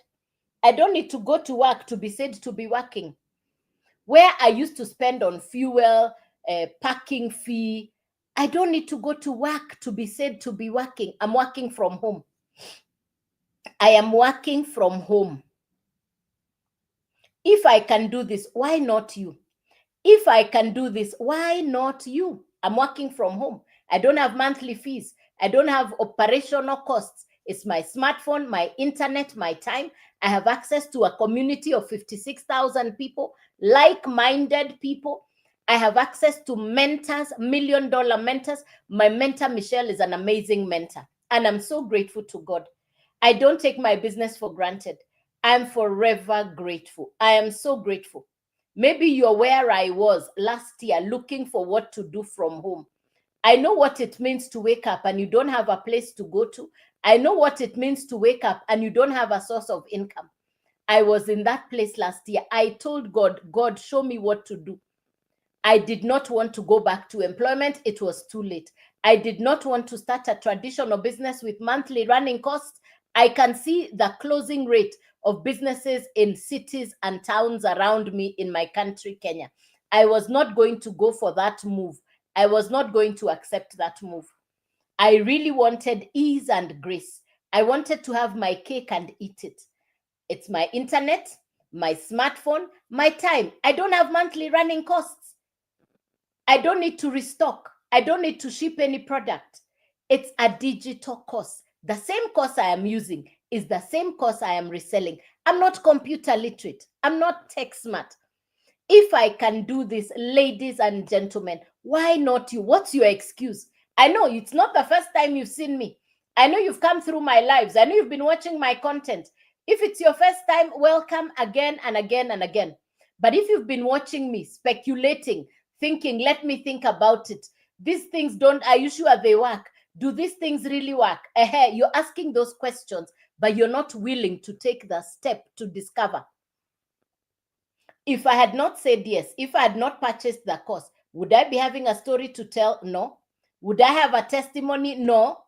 I don't need to go to work to be said to be working. Where I used to spend on fuel, parking fee, I don't need to go to work to be said to be working. I'm working from home. I am working from home. If I can do this, why not you? If I can do this, why not you? I'm working from home. I don't have monthly fees. I don't have operational costs. It's my smartphone, my internet, my time. I have access to a community of 56,000 people, like-minded people. I have access to mentors, million-dollar mentors. My mentor, Michelle, is an amazing mentor. And I'm so grateful to God. I don't take my business for granted. I'm forever grateful. I am so grateful. Maybe you're where I was last year looking for what to do from home. I know what it means to wake up and you don't have a place to go to. I know what it means to wake up and you don't have a source of income. I was in that place last year. I told God, God, show me what to do. I did not want to go back to employment. It was too late. I did not want to start a traditional business with monthly running costs. I can see the closing rate of businesses in cities and towns around me in my country, Kenya. I was not going to go for that move. I was not going to accept that move. I really wanted ease and grace. I wanted to have my cake and eat it. It's my internet, my smartphone, my time. I don't have monthly running costs. I don't need to restock. I don't need to ship any product. It's a digital course. The same course I am using is the same course I am reselling. I'm not computer literate. I'm not tech smart. If I can do this, ladies and gentlemen, why not you? What's your excuse? I know it's not the first time you've seen me. I know you've come through my lives. I know you've been watching my content. If it's your first time, welcome again and again and again. But if you've been watching me, speculating, thinking, let me think about it. These things are you sure they work? Do these things really work? You're asking those questions, but you're not willing to take the step to discover. If I had not said yes, if I had not purchased the course, would I be having a story to tell? No. Would I have a testimony? No.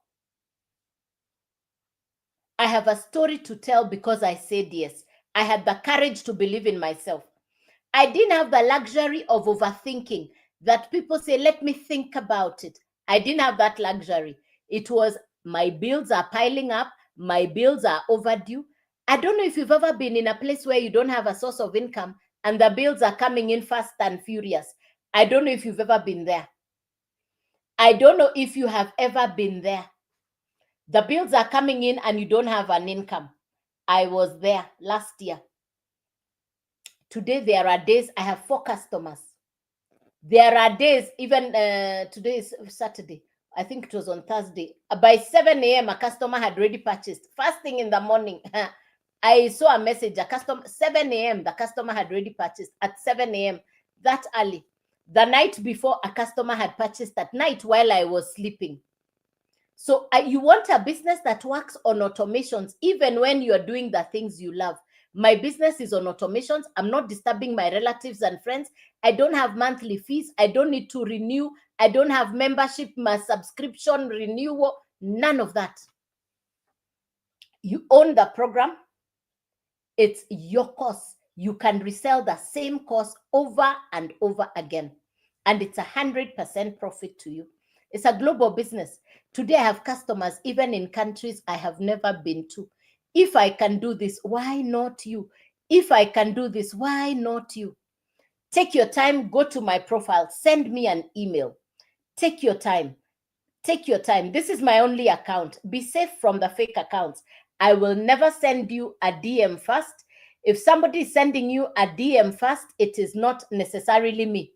I have a story to tell because I said yes. I had the courage to believe in myself. I didn't have the luxury of overthinking that people say, let me think about it. I didn't have that luxury. It was, my bills are piling up. My bills are overdue. I don't know if you've ever been in a place where you don't have a source of income and the bills are coming in fast and furious. I don't know if you've ever been there. I don't know if you have ever been there. The bills are coming in and you don't have an income. I was there last year. Today, there are days I have 4 customers. There are days, even today is Saturday. I think it was on Thursday. By 7 a.m., a customer had already purchased. First thing in the morning, I saw a message. A customer, 7 a.m., the customer had already purchased at 7 a.m. that early. The night before, a customer had purchased at night while I was sleeping. So you want a business that works on automations, even when you're doing the things you love. My business is on automations. I'm not disturbing my relatives and friends. I don't have monthly fees. I don't need to renew. I don't have membership, my subscription renewal, none of that. You own the program. It's your course. You can resell the same course over and over again. And it's 100% profit to you. It's a global business. Today, I have customers even in countries I have never been to. If I can do this, why not you? If I can do this, why not you? Take your time, go to my profile, send me an email. Take your time. Take your time. This is my only account. Be safe from the fake accounts. I will never send you a DM first. If somebody is sending you a DM first, it is not necessarily me.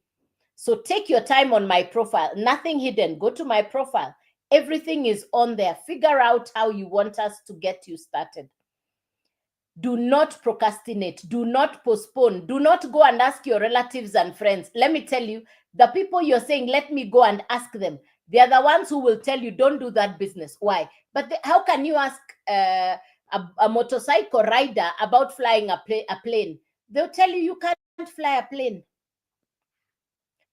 So take your time on my profile. Nothing hidden. Go to my profile. Everything is on there. Figure out how you want us to get you started. Do not procrastinate. Do not postpone. Do not go and ask your relatives and friends. Let me tell you, the people you're saying, let me go and ask them, they are the ones who will tell you, don't do that business. Why? But how can you ask a motorcycle rider about flying a plane? They'll tell you, you can't fly a plane.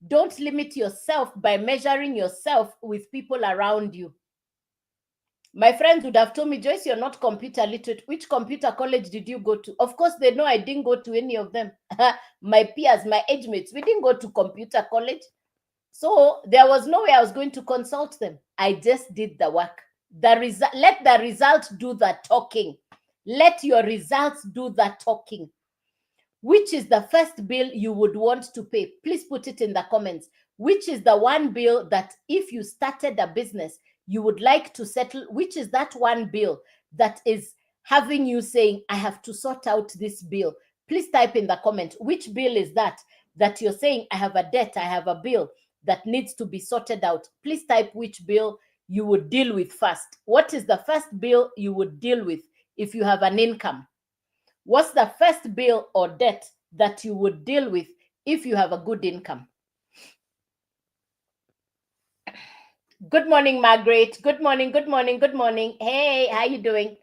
Don't limit yourself by measuring yourself with people around you. My friends would have told me, Joyce, you're not computer literate. Which computer college did you go to? Of course, they know I didn't go to any of them. My peers, my age mates, we didn't go to computer college. So there was no way I was going to consult them. I just did the work. Let the result do the talking. Let your results do the talking. Which is the first bill you would want to pay? Please put it in the comments. Which is the one bill that if you started a business, you would like to settle? Which is that one bill that is having you saying, I have to sort out this bill? Please type in the comment. Which bill is that you're saying, I have a debt, I have a bill that needs to be sorted out? Please type which bill you would deal with first. What is the first bill you would deal with if you have an income? What's the first bill or debt that you would deal with if you have a good income? Good morning, Margaret. Good morning, good morning, good morning. Hey, how you doing?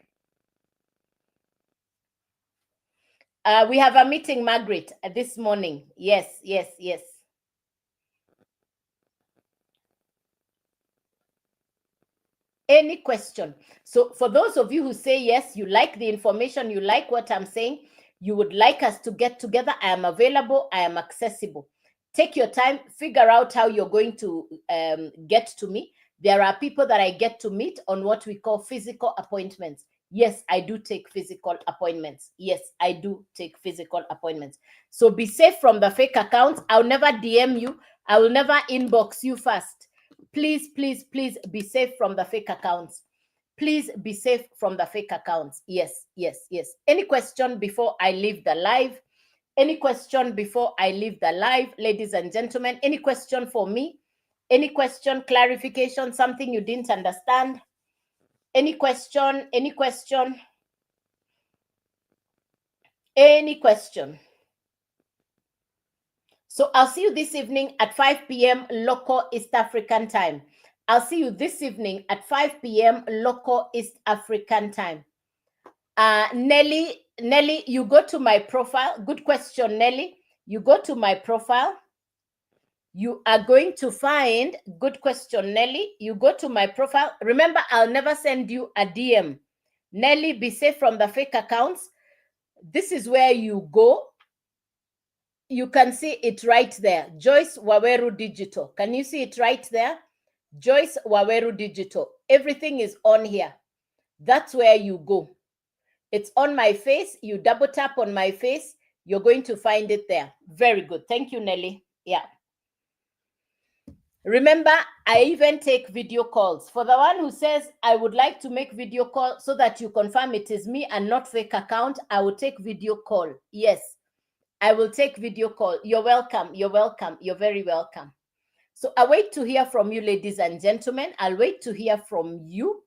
We have a meeting, Margaret, this morning. Yes, yes, yes. Any question? So for those of you who say yes, you like the information, you like what I'm saying, you would like us to get together, I am available, I am accessible. Take your time, figure out how you're going to get to me. There are people that I get to meet on what we call physical appointments. Yes, I do take physical appointments. Yes, I do take physical appointments. So be safe from the fake accounts. I'll never DM you. I will never inbox you first. Please, please, please be safe from the fake accounts. Please be safe from the fake accounts. Yes, yes, yes. Any question before I leave the live? Any question before I leave the live, ladies and gentlemen? Any question for me? Any question, clarification, something you didn't understand? Any question? Any question? Any question? So I'll see you this evening at 5 p.m. local East African time. I'll see you this evening at 5 p.m. local East African time. Nelly, you go to my profile. Good question, Nelly. You go to my profile. You are going to find, good question, Nelly. You go to my profile. Remember, I'll never send you a DM. Nelly, be safe from the fake accounts. This is where you go. You can see it right there. Joyce Waweru Digital. Can you see it right there? Joyce Waweru Digital. Everything is on here. That's where you go. It's on my face. You double tap on my face. You're going to find it there. Very good. Thank you, Nelly. Yeah. Remember, I even take video calls. For the one who says, I would like to make video call so that you confirm it is me and not fake account, I will take video call. Yes, I will take video call. You're welcome. You're welcome. You're very welcome. So I wait to hear from you, ladies and gentlemen. I'll wait to hear from you.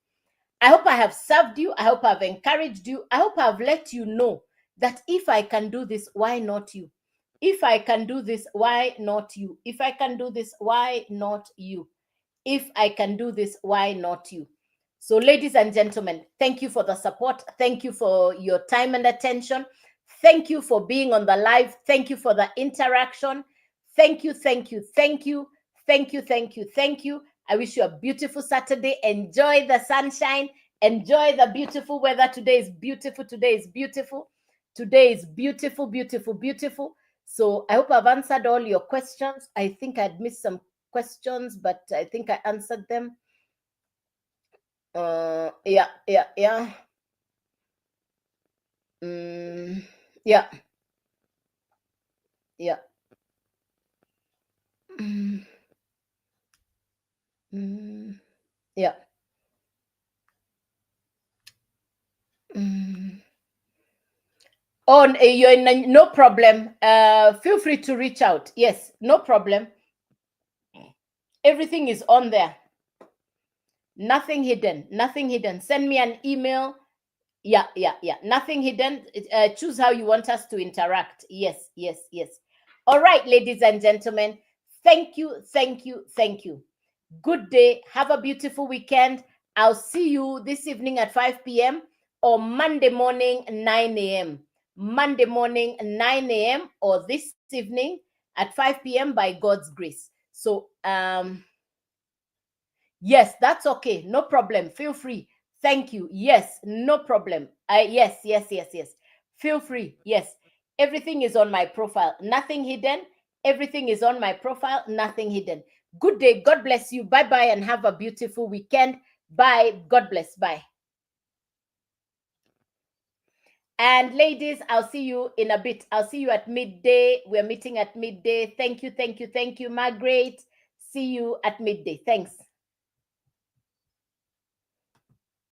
I hope I have served you. I hope I've encouraged you. I hope I've let you know that if I can do this, why not you? If I can do this, why not you? If I can do this, why not you? If I can do this, why not you? So, ladies and gentlemen, thank you for the support. Thank you for your time and attention. Thank you for being on the live. Thank you for the interaction. Thank you, thank you, thank you, thank you, thank you, thank you. I wish you a beautiful Saturday. Enjoy the sunshine. Enjoy the beautiful weather. Today is beautiful. Today is beautiful. Today is beautiful, beautiful, beautiful. So I hope I've answered all your questions. I think I'd missed some questions, but I think I answered them. Yeah. Yeah. Yeah. Yeah. Yeah. Oh, you're in no problem. Feel free to reach out. Yes, no problem. Everything is on there. Nothing hidden. Nothing hidden. Send me an email. Yeah. Nothing hidden. Choose how you want us to interact. Yes. All right, ladies and gentlemen. Thank you. Thank you. Thank you. Good day. Have a beautiful weekend. I'll see you this evening at 5 p.m. or Monday morning, 9 a.m. Monday morning, 9 a.m. or this evening at 5 p.m. by God's grace. So, yes, that's okay. No problem. Feel free. Thank you. Yes, no problem. Yes. Feel free. Yes. Everything is on my profile. Nothing hidden. Everything is on my profile. Nothing hidden. Good day. God bless you. Bye-bye and have a beautiful weekend. Bye. God bless. Bye. And ladies, I'll see you in a bit. I'll see you at midday. We're meeting at midday. Thank you, Margaret. See you at midday. Thanks.